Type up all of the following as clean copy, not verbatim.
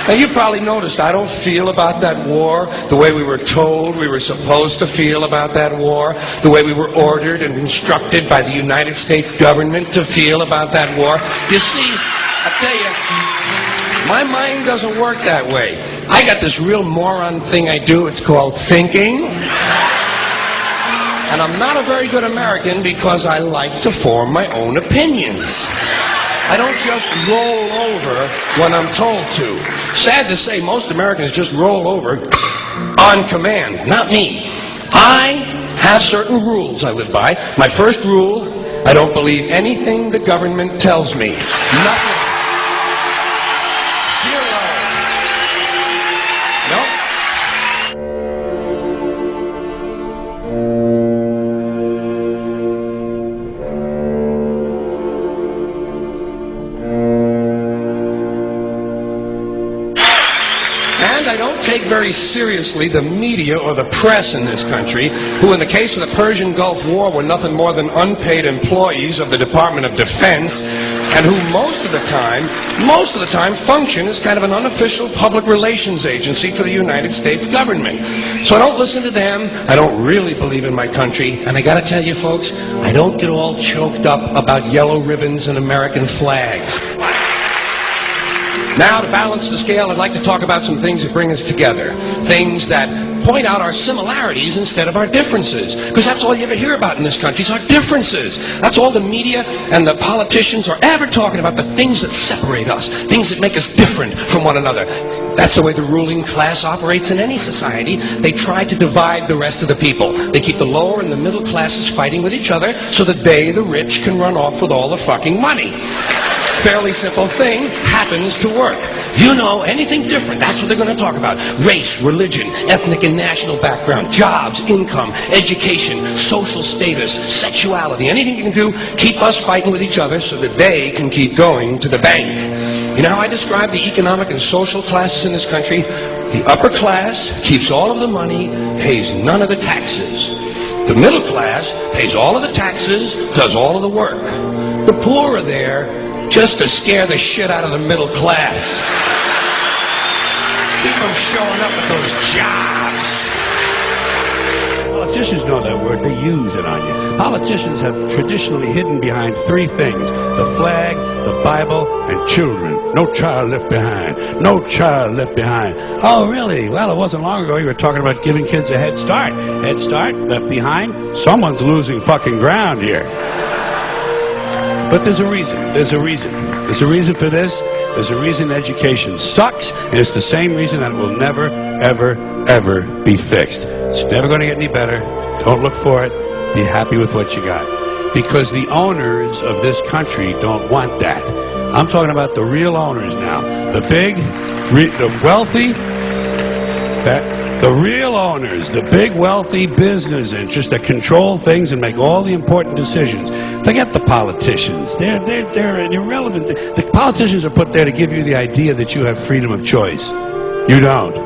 Now, you probably noticed I don't feel about that war the way we were told we were supposed to feel about that war, the way we were ordered and instructed by the United States government to feel about that war. You see, I tell you, my mind doesn't work that way. I got this real moron thing I do. It's called thinking. And I'm not a very good American because I like to form my own opinions. I don't just roll over when I'm told to. Sad to say, most Americans just roll over on command. Not me. I have certain rules I live by. My first rule, I don't believe anything the government tells me. Nothing. Zero. Nope. And I don't take very seriously the media or the press in this country, who in the case of the Persian Gulf War were nothing more than unpaid employees of the Department of Defense, and who most of the time function as kind of an unofficial public relations agency for the United States government. So I don't listen to them. I don't really believe in my country. And I gotta tell you folks, I don't get all choked up about yellow ribbons and American flags. Now, to balance the scale, I'd like to talk about some things that bring us together. Things that point out our similarities instead of our differences. Because that's all you ever hear about in this country is our differences. That's all the media and the politicians are ever talking about, the things that separate us, things that make us different from one another. That's the way the ruling class operates in any society. They try to divide the rest of the people. They keep the lower and the middle classes fighting with each other so that they, the rich, can run off with all the fucking money. Fairly simple thing, happens to work. You know, anything different, that's what they're going to talk about. Race, religion, ethnic and national background, jobs, income, education, social status, sexuality, anything you can do, keep us fighting with each other so that they can keep going to the bank. You know how I describe the economic and social classes in this country? The upper class keeps all of the money, pays none of the taxes. The middle class pays all of the taxes, does all of the work. The poor are there just to scare the shit out of the middle class. Keep them showing up at those jobs. Politicians know that word. They use it on you. Politicians have traditionally hidden behind three things: the flag, the Bible, and children. No child left behind. No child left behind. Oh, really? Well, it wasn't long ago you were talking about giving kids a head start. Head start, left behind. Someone's losing fucking ground here. But there's a reason. There's a reason. There's a reason for this. There's a reason education sucks, and it's the same reason that it will never, ever, ever be fixed. It's never going to get any better. Don't look for it. Be happy with what you got. Because the owners of this country don't want that. I'm talking about the real owners now. The big, the wealthy, the real owners, the big wealthy business interests that control things and make all the important decisions. Forget the politicians. They're irrelevant. The politicians are put there to give you the idea that you have freedom of choice. You don't.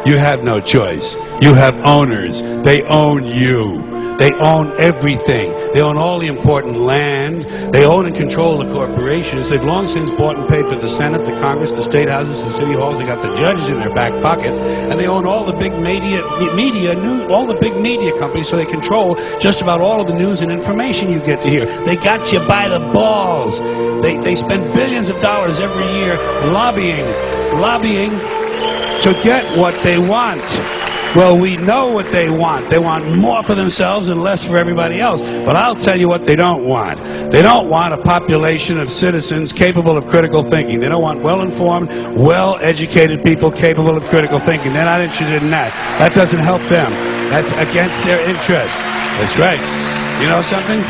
You have no choice. You have owners. They own you. They own everything. They own all the important land. They own and control the corporations. They've long since bought and paid for the Senate, the Congress, the state houses, the city halls. They got the judges in their back pockets, and they own all the big all the big media companies. So they control just about all of the news and information you get to hear. They got you by the balls. They spend billions of dollars every year lobbying to get what they want. Well, we know what they want. They want more for themselves and less for everybody else. But I'll tell you what they don't want. They don't want a population of citizens capable of critical thinking. They don't want well-informed, well-educated people capable of critical thinking. They're not interested in that. That doesn't help them. That's against their interest. That's right. You know something?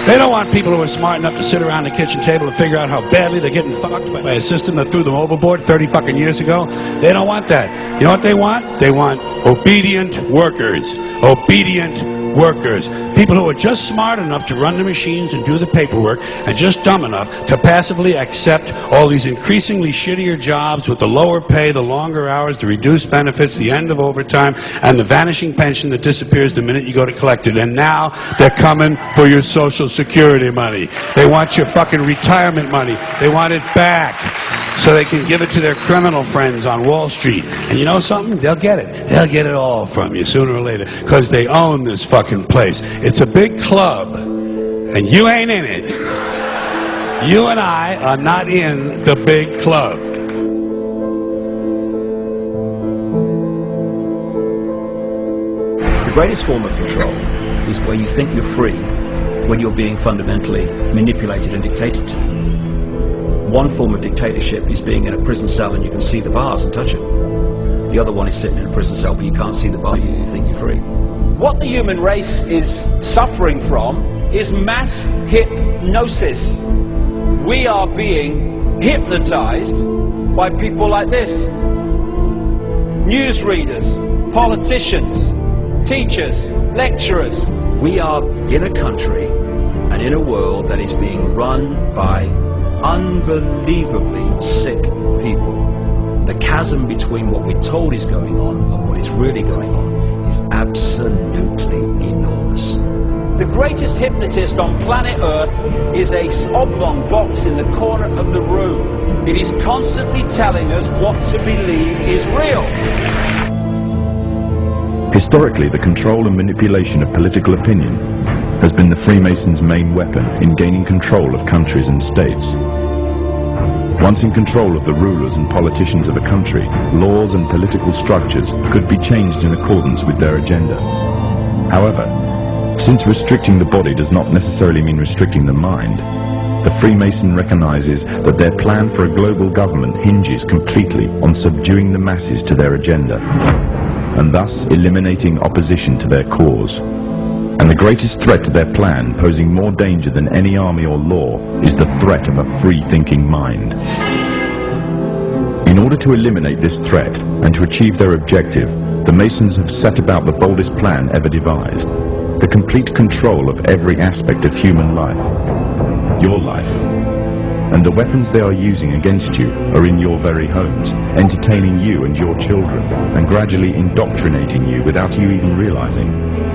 They don't want people who are smart enough to sit around the kitchen table and figure out how badly they're getting fucked by a system that threw them overboard 30 fucking years ago. They don't want that. You know what they want? They want obedient workers. Obedient workers, people who are just smart enough to run the machines and do the paperwork, and just dumb enough to passively accept all these increasingly shittier jobs with the lower pay, the longer hours, the reduced benefits, the end of overtime, and the vanishing pension that disappears the minute you go to collect it. And now they're coming for your Social Security money. They want your fucking retirement money. They want it back so they can give it to their criminal friends on Wall Street. And you know something? They'll get it. They'll get it all from you sooner or later, because they own this fucking place. It's a big club, and you ain't in it. You and I are not in the big club. The greatest form of control is where you think you're free when you're being fundamentally manipulated and dictated to. One form of dictatorship is being in a prison cell and you can see the bars and touch it. The other one is sitting in a prison cell but you can't see the bar, you think you're free. What the human race is suffering from is mass hypnosis. We are being hypnotized by people like this. Newsreaders, politicians, teachers, lecturers. We are in a country and in a world that is being run by unbelievably sick people. The chasm between what we're told is going on and what is really going on is absolutely enormous. The greatest hypnotist on planet Earth is a oblong box in the corner of the room. It is constantly telling us what to believe is real. Historically, the control and manipulation of political opinion has been the Freemasons' main weapon in gaining control of countries and states. Once in control of the rulers and politicians of a country, laws and political structures could be changed in accordance with their agenda. However, since restricting the body does not necessarily mean restricting the mind, the Freemason recognizes that their plan for a global government hinges completely on subduing the masses to their agenda, and thus eliminating opposition to their cause. And the greatest threat to their plan, posing more danger than any army or law, is the threat of a free-thinking mind. In order to eliminate this threat and to achieve their objective, the Masons have set about the boldest plan ever devised: the complete control of every aspect of human life, your life. And the weapons they are using against you are in your very homes, entertaining you and your children, and gradually indoctrinating you without you even realizing.